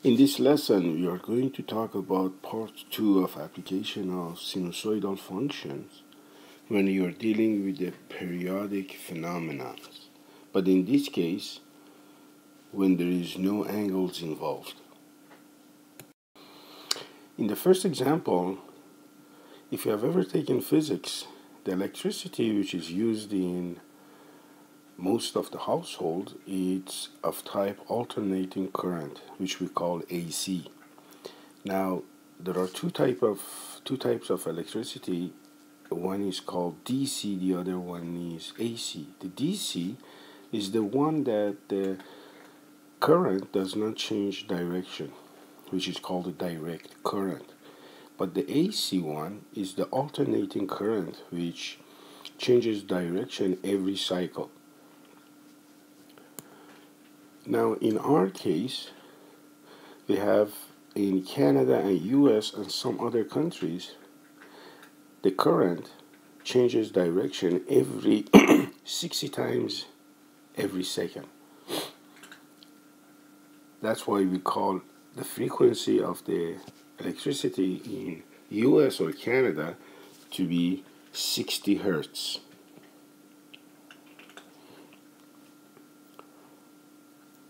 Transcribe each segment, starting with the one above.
In this lesson, we are going to talk about part 2 of application of sinusoidal functions when you are dealing with the periodic phenomena. But in this case, when there is no angles involved. In the first example, if you have ever taken physics, the electricity which is used in most of the household is of type alternating current, which we call AC. Now, there are two types of electricity. One is called DC, the other one is AC. The DC is the one that the current does not change direction, which is called a direct current. But the AC one is the alternating current, which changes direction every cycle. Now, in our case, we have in Canada and US and some other countries, the current changes direction every 60 times every second. That's why we call the frequency of the electricity in US or Canada to be 60 hertz.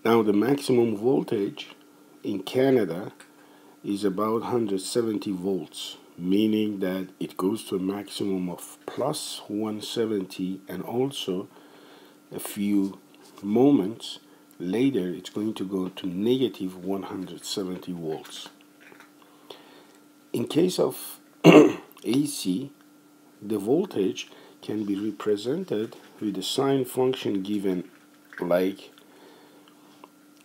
Now, the maximum voltage in Canada is about 170 volts, meaning that it goes to a maximum of plus 170, and also a few moments later it's going to go to negative 170 volts. In case of AC, the voltage can be represented with a sine function given like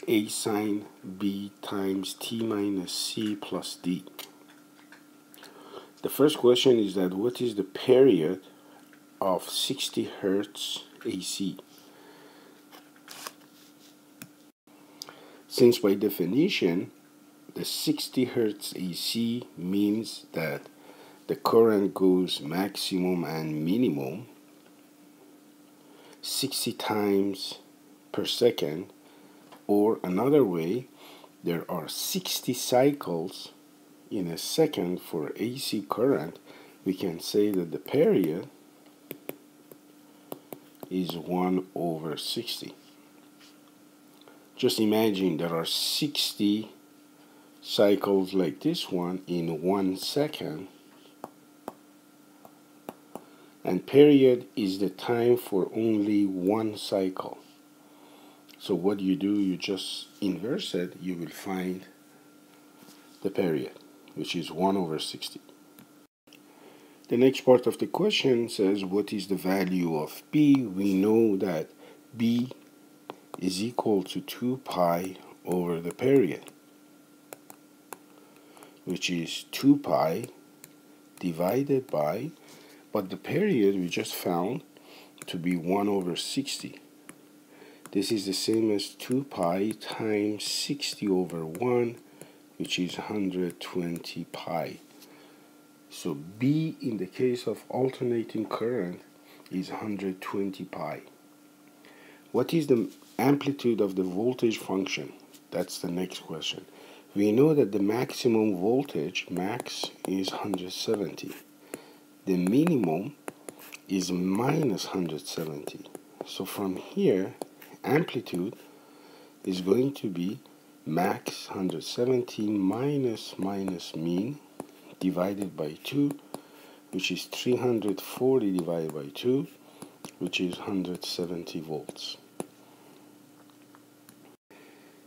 A sine B times T minus C plus D. The first question is that what is the period of 60 hertz AC? Since by definition the 60 hertz AC means that the current goes maximum and minimum 60 times per second, or another way, there are 60 cycles in a second for AC current. We can say that the period is 1 over 60. Just imagine there are 60 cycles like this one in 1 second, and period is the time for only one cycle. So what you do, you just inverse it, you will find the period, which is 1 over 60. The next part of the question says, what is the value of B? We know that B is equal to 2 pi over the period, which is 2 pi divided by, but the period we just found to be 1 over 60. This is the same as 2 pi times 60 over 1, which is 120 pi. So B in the case of alternating current is 120 pi. What is the amplitude of the voltage function? That's the next question. We know that the maximum voltage, max, is 170. The minimum is minus 170. So from here, amplitude is going to be max 170 minus mean divided by 2, which is 340 divided by 2, which is 170 volts.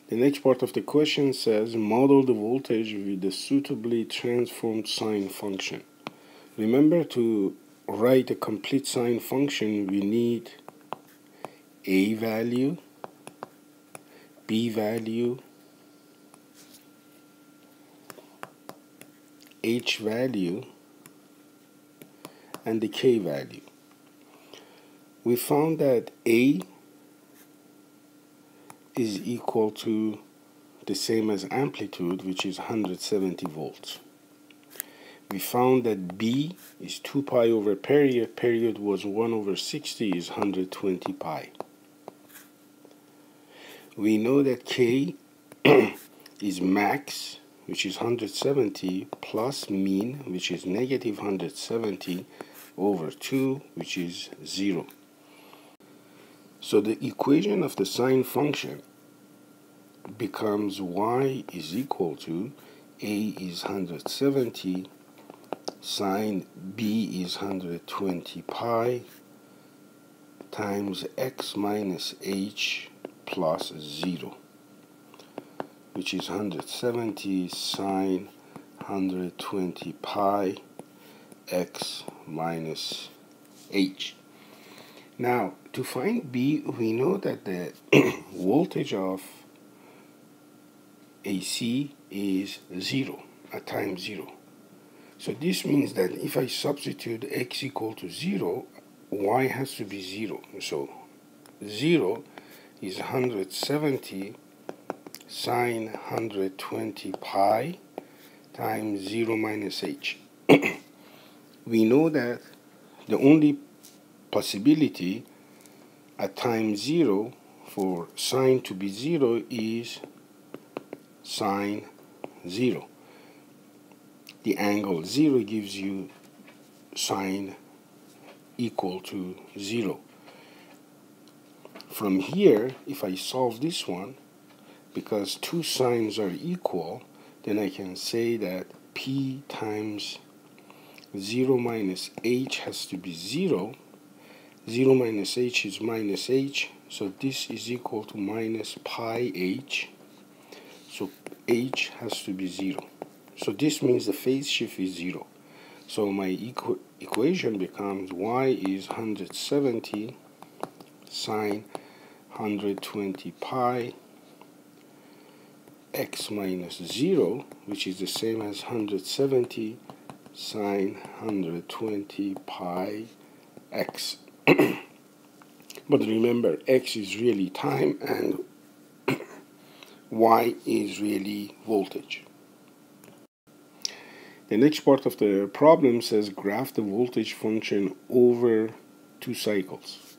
The next part of the question says, model the voltage with the suitably transformed sine function. Remember, to write a complete sine function, we need A value, B value, H value, and the K value. We found that A is equal to the same as amplitude, which is 170 volts. We found that B is 2 pi over period. Period was 1 over 60, is 120 pi. We know that K is max, which is 170, plus mean, which is negative 170, over 2, which is 0. So the equation of the sine function becomes y is equal to a is 170, sine b is 120 pi, times x minus h plus 0, which is 170 sine 120 pi x minus h. Now, to find b, we know that the voltage of AC is 0 at time 0. So this means that if I substitute x equal to 0, y has to be 0. So 0 is 170 sine 120 pi times 0 minus h. We know that the only possibility at time 0 for sine to be 0 is sine 0. The angle 0 gives you sine equal to 0. From here, if I solve this one, because two sines are equal, then I can say that p times 0 minus h has to be 0. 0 minus h is minus h, so this is equal to minus pi h. So h has to be 0. So this means the phase shift is 0. So my equation becomes y is 170 sine 120 pi x minus 0, which is the same as 170 sine 120 pi x. But remember, x is really time and y is really voltage. The next part of the problem says graph the voltage function over 2 cycles.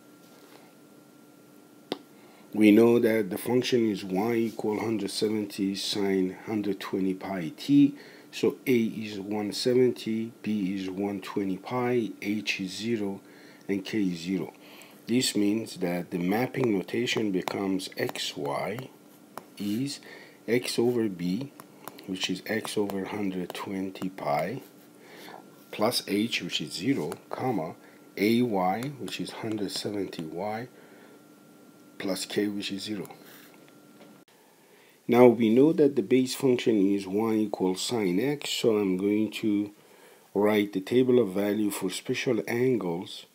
We know that the function is y equal 170 sine 120 pi t. So a is 170, b is 120 pi, h is 0, and k is 0. This means that the mapping notation becomes xy is x over b, which is x over 120 pi, plus h, which is 0, comma, ay, which is 170y, plus k, which is 0. Now we know that the base function is y equals sine x, so I'm going to write the table of value for special angles,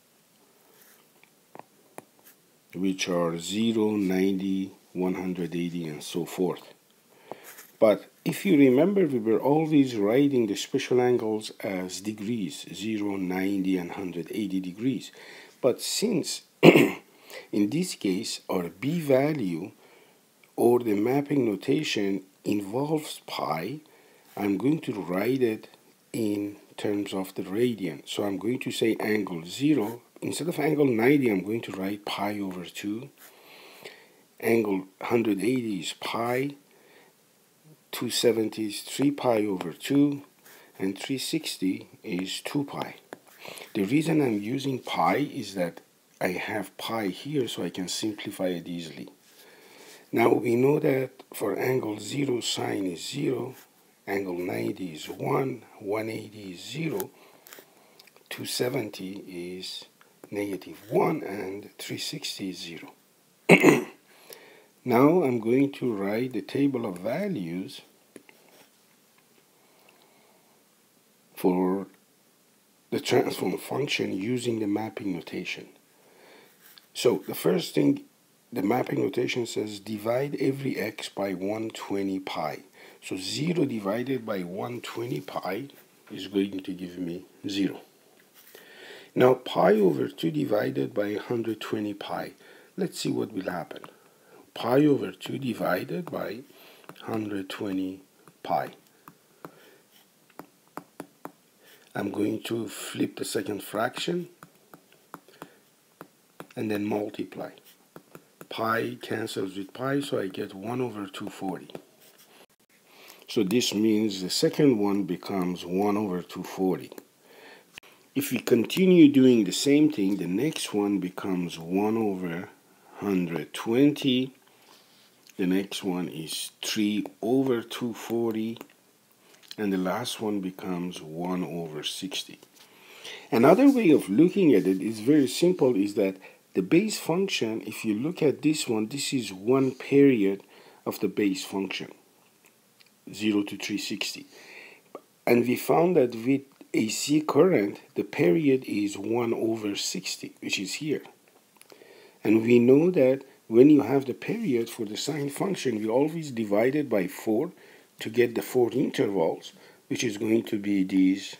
which are 0, 90, 180, and so forth. But if you remember, we were always writing the special angles as degrees, 0, 90, and 180 degrees. But since in this case our b value or the mapping notation involves pi, I'm going to write it in terms of the radian. So I'm going to say angle 0. Instead of angle 90, I'm going to write pi over 2. Angle 180 is pi. 270 is 3 pi over 2. And 360 is 2 pi. The reason I'm using pi is that I have pi here, so I can simplify it easily. Now we know that for angle 0, sine is 0, angle 90 is 1, 180 is 0, 270 is negative 1, and 360 is 0. Now I'm going to write the table of values for the transform function using the mapping notation. So the first thing, the mapping notation says divide every x by 120 pi. So 0 divided by 120 pi is going to give me 0. Now pi over 2 divided by 120 pi. Let's see what will happen. Pi over 2 divided by 120 pi. I'm going to flip the second fraction and then multiply. Pi cancels with pi, so I get 1 over 240. So this means the second one becomes 1 over 240. If we continue doing the same thing, the next one becomes 1 over 120. The next one is 3 over 240. And the last one becomes 1 over 60. Another way of looking at it is very simple, is that the base function, if you look at this one, this is one period of the base function, 0 to 360. And we found that with AC current, the period is 1 over 60, which is here. And we know that when you have the period for the sine function, we always divide it by 4 to get the 4 intervals, which is going to be these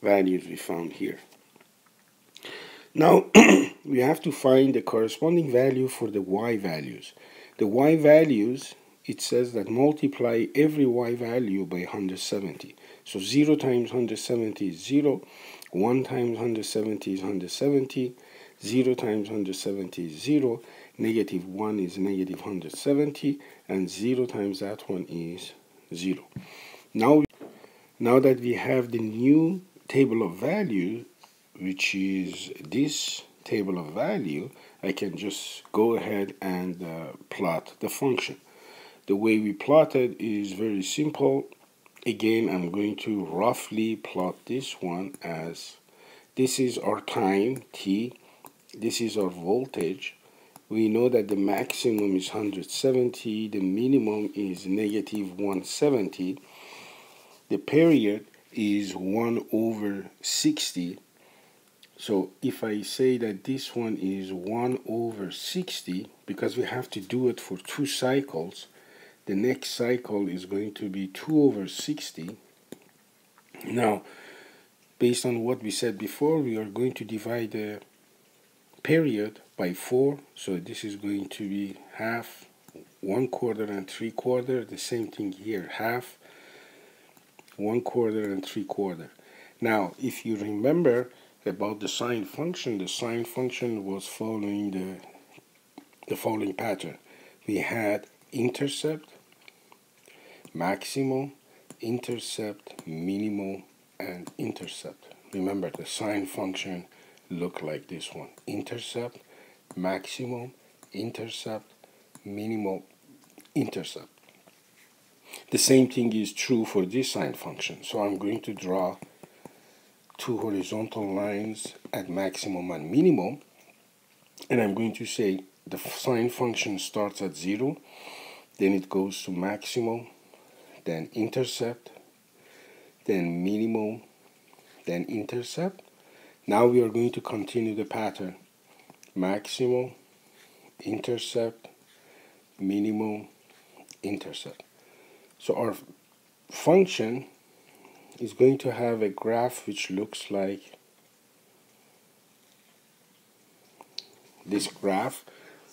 values we found here. Now, we have to find the corresponding value for the y values. The y values, it says that multiply every y value by 170. So 0 times 170 is 0, 1 times 170 is 170, 0 times 170 is 0, negative 1 is negative 170, and 0 times that one is 0. Now that we have the new table of value, which is this table of value, I can just go ahead and plot the function. The way we plot it is very simple. Again, I'm going to roughly plot this one as this is our time, t, this is our voltage. We know that the maximum is 170, the minimum is negative 170. The period is 1 over 60. So if I say that this one is 1 over 60, because we have to do it for 2 cycles, the next cycle is going to be 2 over 60. Now, based on what we said before, we are going to divide the period by 4. So this is going to be half, 1/4, and 3/4. The same thing here, half, 1/4, and 3/4. Now, if you remember about the sine function was following the following pattern. We had intercept, maximum, intercept, minimum, and intercept. Remember, the sine function looked like this one. Intercept, maximum, intercept, minimum, intercept. The same thing is true for this sine function. So I'm going to draw 2 horizontal lines at maximum and minimum. And I'm going to say the sine function starts at 0, then it goes to maximum, then intercept, then minimum, then intercept. Now we are going to continue the pattern. Maximum, intercept, minimum, intercept. So our function is going to have a graph which looks like this graph,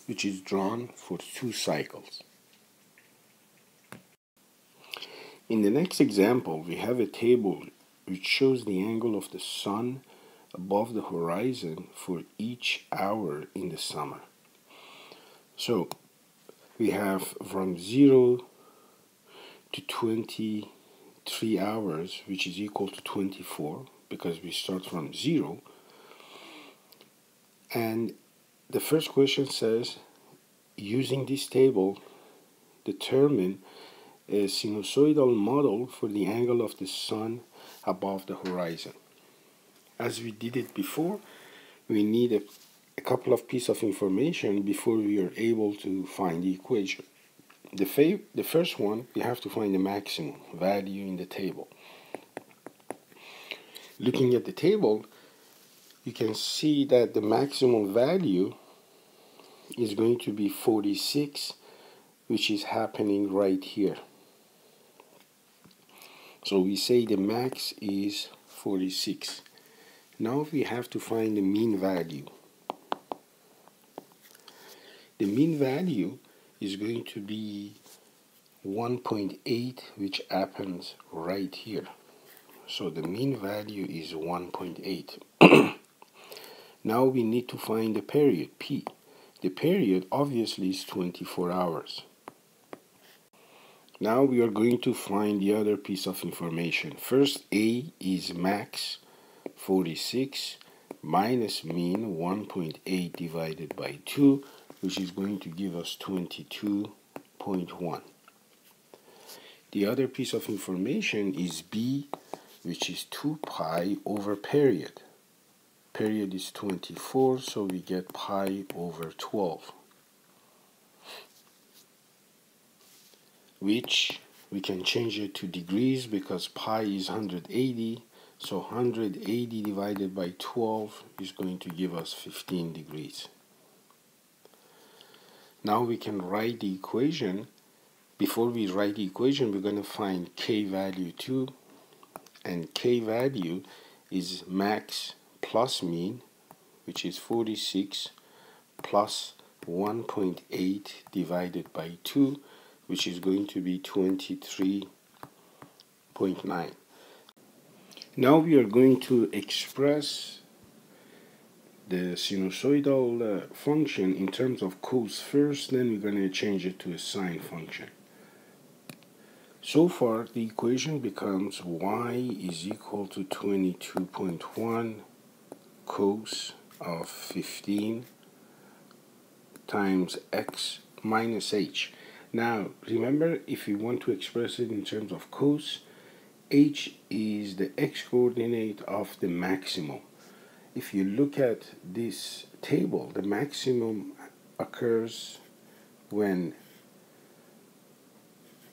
which is drawn for 2 cycles. In the next example, we have a table which shows the angle of the sun above the horizon for each hour in the summer. So we have from 0 to 23 hours, which is equal to 24, because we start from 0. And the first question says, using this table, determine a sinusoidal model for the angle of the sun above the horizon. As we did it before, we need a couple of pieces of information before we are able to find the equation. The first one, we have to find the maximum value in the table. Looking at the table, you can see that the maximum value is going to be 46, which is happening right here. So we say the max is 46. Now we have to find the mean value. The mean value is going to be 1.8, which happens right here. So the mean value is 1.8. Now we need to find the period, P. The period obviously is 24 hours. Now we are going to find the other piece of information. First, A is max 46 minus mean 1.8 divided by 2, which is going to give us 22.1. The other piece of information is B, which is 2 pi over period. Period is 24, so we get pi over 12, which we can change it to degrees because pi is 180, so 180 divided by 12 is going to give us 15 degrees. Now we can write the equation. Before we write the equation, we're going to find k value too, and k value is max plus mean, which is 46, plus 1.8 divided by 2, which is going to be 23.9. Now we are going to express the sinusoidal function in terms of cos first, then we're going to change it to a sine function. So far, the equation becomes y is equal to 22.1 cos of 15 times x minus h. Now, remember, if you want to express it in terms of cos, h is the x-coordinate of the maximum. If you look at this table, the maximum occurs when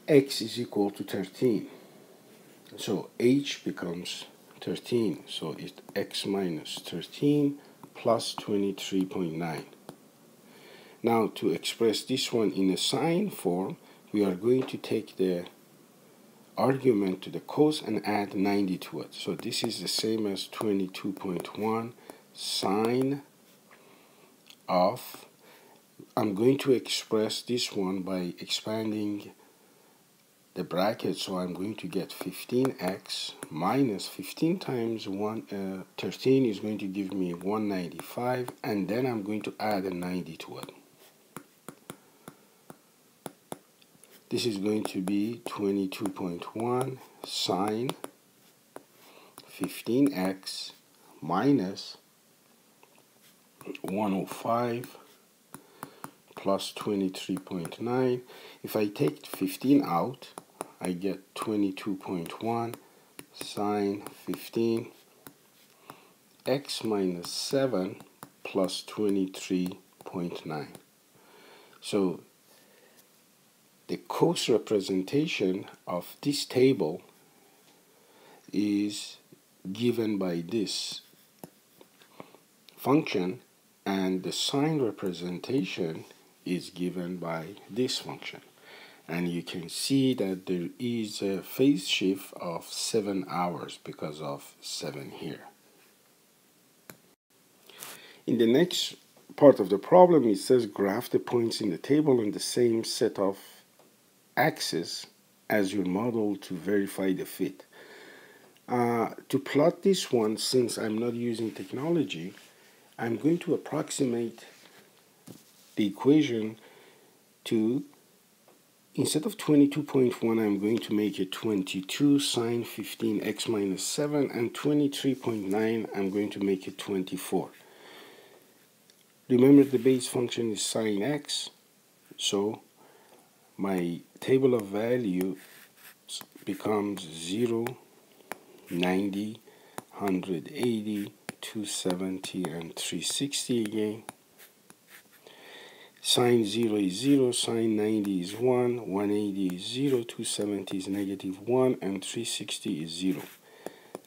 x is equal to 13. So h becomes 13. So it's x minus 13 plus 23.9. Now to express this one in a sine form, we are going to take the argument to the cos and add 90 to it. So this is the same as 22.1 sine of, I'm going to express this one by expanding the bracket, so I'm going to get 15x minus 15 times 13 is going to give me 195, and then I'm going to add a 90 to it. This is going to be 22.1 sine 15x minus 105 plus 23.9. If I take 15 out, I get 22.1 sine 15 x minus 7 plus 23.9. So the cos representation of this table is given by this function, and the sine representation is given by this function. And you can see that there is a phase shift of 7 hours because of 7 here. In the next part of the problem, it says graph the points in the table on the same set of axes as your model to verify the fit. To plot this one, since I'm not using technology, I'm going to approximate the equation to, instead of 22.1, I'm going to make it 22 sine 15 x minus 7, and 23.9, I'm going to make it 24. Remember, the base function is sine x, so my table of value becomes 0, 90, 180, 270, and 360 again. Sine 0 is 0, sine 90 is 1, 180 is 0, 270 is negative 1, and 360 is 0.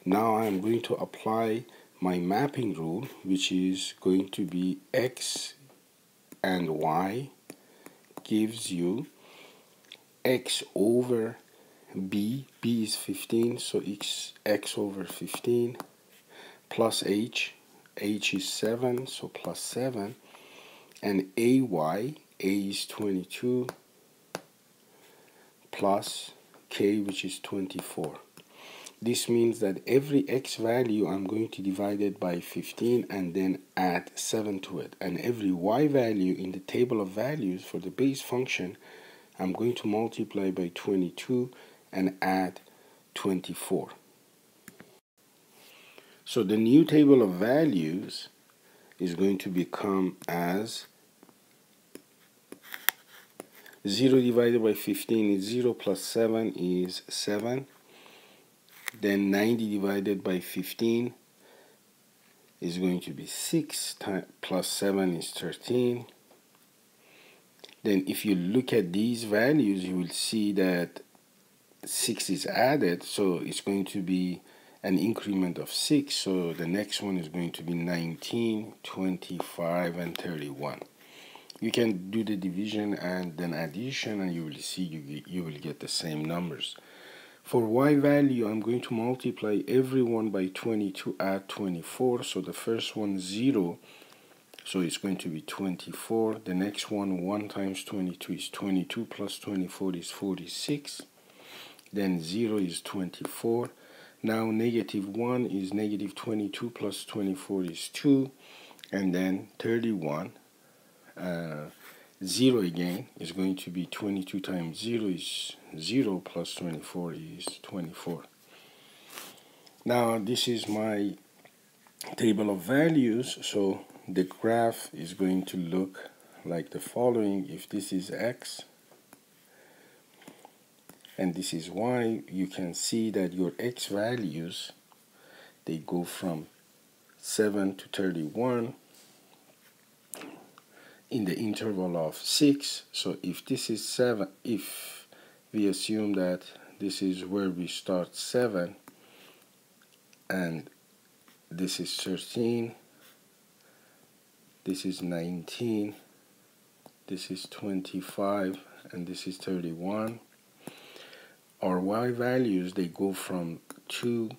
Now I'm going to apply my mapping rule, which is going to be x and y gives you x over b. B is 15, so it's x over 15, plus h. H is 7, so plus 7. And ay, a is 22, plus k, which is 24. This means that every x value I'm going to divide it by 15 and then add 7 to it. And every y value in the table of values for the base function, I'm going to multiply by 22 and add 24. So the new table of values is going to become as 0 divided by 15 is 0 plus 7 is 7. Then 90 divided by 15 is going to be 6 plus 7 is 13. Then if you look at these values, you will see that 6 is added, so it's going to be an increment of 6. So the next one is going to be 19, 25, and 31. You can do the division and then addition, and you will see you will get the same numbers. For y value, I'm going to multiply every one by 22, add 24. So the first one 0, so it's going to be 24. The next one 1 times 22 is 22 plus 24 is 46. Then 0 is 24. Now negative 1 is negative 22 plus 24 is 2. And then 31. 0 again is going to be 22 times 0 is 0 plus 24 is 24. Now this is my table of values, so the graph is going to look like the following. If this is x and this is y, you can see that your x values, they go from 7 to 31 in the interval of 6. So if this is 7, if we assume that this is where we start 7 and this is 13, this is 19, this is 25, and this is 31, our y values, they go from 2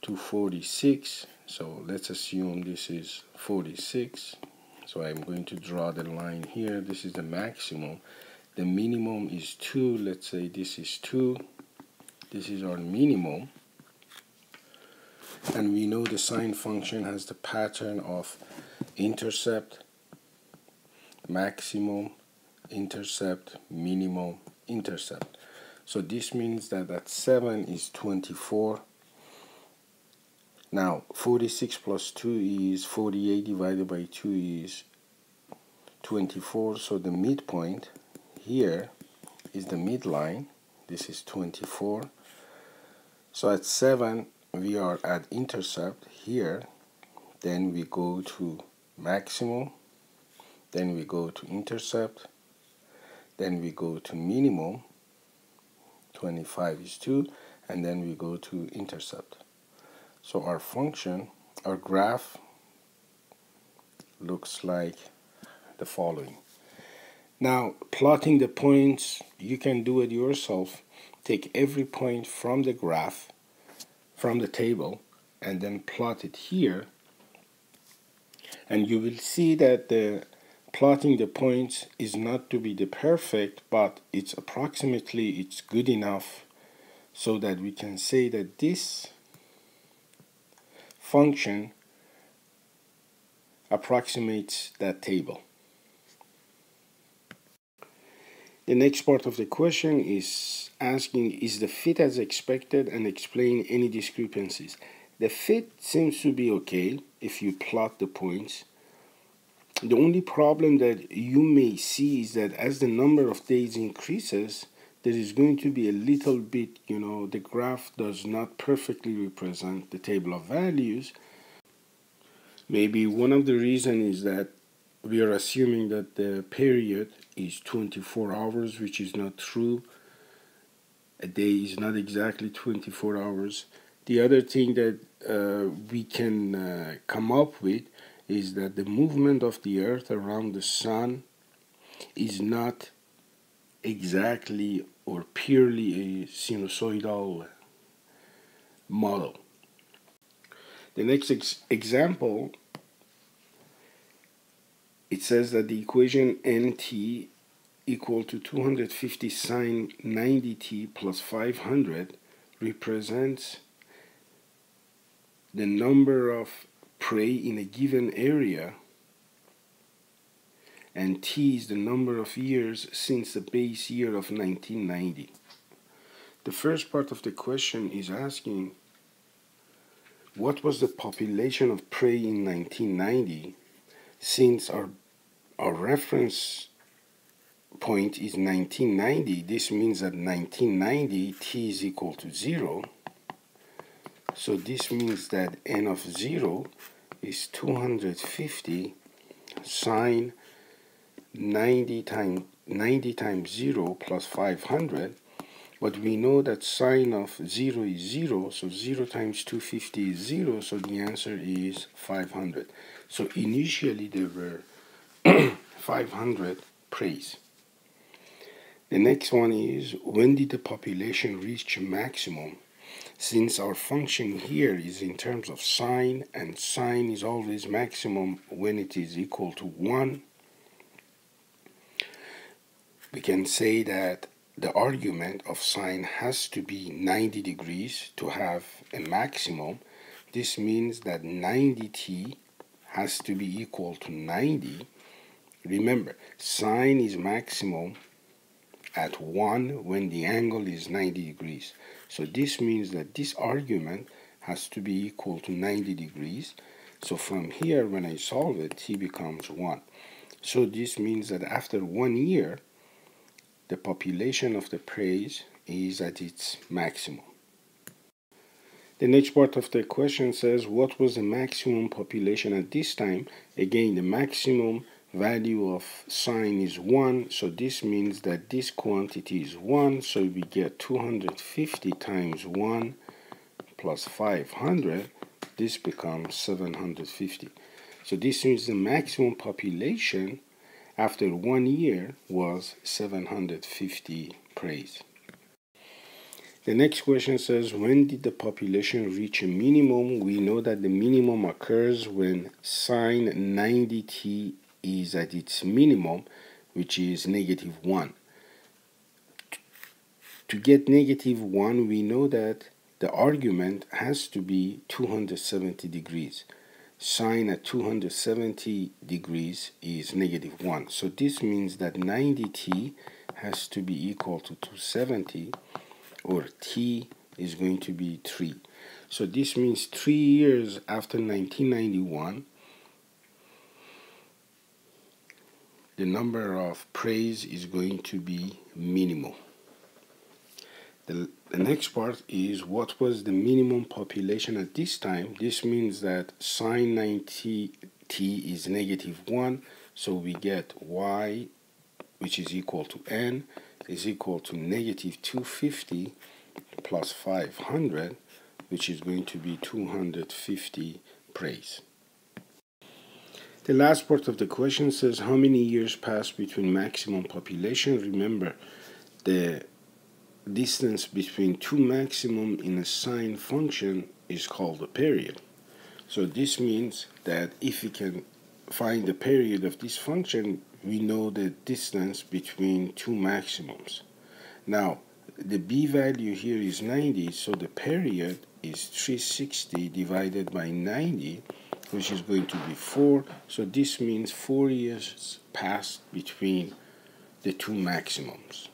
to 46. So let's assume this is 46. So I'm going to draw the line here. This is the maximum. The minimum is 2. Let's say this is 2. This is our minimum. And we know the sine function has the pattern of intercept, maximum, intercept, minimum, intercept. So this means that at 7 is 24. Now 46 plus 2 is 48 divided by 2 is 24. So the midpoint here is the midline. This is 24. So at 7 we are at intercept here. Then we go to maximum. Then we go to intercept. Then we go to minimum. 25 is 2. And then we go to intercept. So our function, our graph looks like the following. Now, plotting the points, you can do it yourself. Take every point from the graph, from the table, and then plot it here. And you will see that the plotting the points is not to be the perfect, but it's approximately, it's good enough so that we can say that this function approximates that table. The next part of the question is asking, is the fit as expected, and explain any discrepancies. The fit seems to be okay if you plot the points. The only problem that you may see is that as the number of days increases, there is going to be a little bit, the graph does not perfectly represent the table of values. Maybe one of the reasons is that we are assuming that the period is 24 hours, which is not true. A day is not exactly 24 hours. The other thing that we can come up with is that the movement of the earth around the sun is not exactly or purely a sinusoidal model. The next example, it says that the equation nt equal to 250 sine 90t plus 500 represents the number of prey in a given area, and t is the number of years since the base year of 1990. The first part of the question is asking what was the population of prey in 1990. Since our reference point is 1990, this means that 1990 t is equal to 0. So this means that n of 0 is 250 sine 90 times 0 plus 500. But we know that sine of 0 is 0, so 0 times 250 is 0, so the answer is 500. So initially there were 500 preys. The next one is, when did the population reach maximum? Since our function here is in terms of sine, and sine is always maximum when it is equal to 1, we can say that the argument of sine has to be 90 degrees to have a maximum. This means that 90t has to be equal to 90. Remember, sine is maximum at 1 when the angle is 90 degrees. So this means that this argument has to be equal to 90 degrees. So from here, when I solve it, t becomes 1. So this means that after 1 year, the population of the preys is at its maximum. The next part of the question says, what was the maximum population at this time? Again, the maximum value of sine is 1, so this means that this quantity is 1, so we get 250 times 1 plus 500. This becomes 750. So this means the maximum population after 1 year was 750 preys. The next question says, when did the population reach a minimum? We know that the minimum occurs when sine 90t is at its minimum, which is -1. To get -1, we know that the argument has to be 270 degrees. Sine at 270 degrees is -1. So this means that 90t has to be equal to 270, or t is going to be 3. So this means 3 years after 1991, the number of preys is going to be minimal. The next part is, what was the minimum population at this time? This means that sine 90t is -1, so we get y, which is equal to n, is equal to -250 plus 500, which is going to be 250 preys. The last part of the question says, how many years passed between maximum population? Remember, the distance between two maximum in a sine function is called a period. So this means that if we can find the period of this function, we know the distance between two maximums. Now, the b value here is 90, so the period is 360 divided by 90, which is going to be 4. So this means 4 years passed between the two maximums.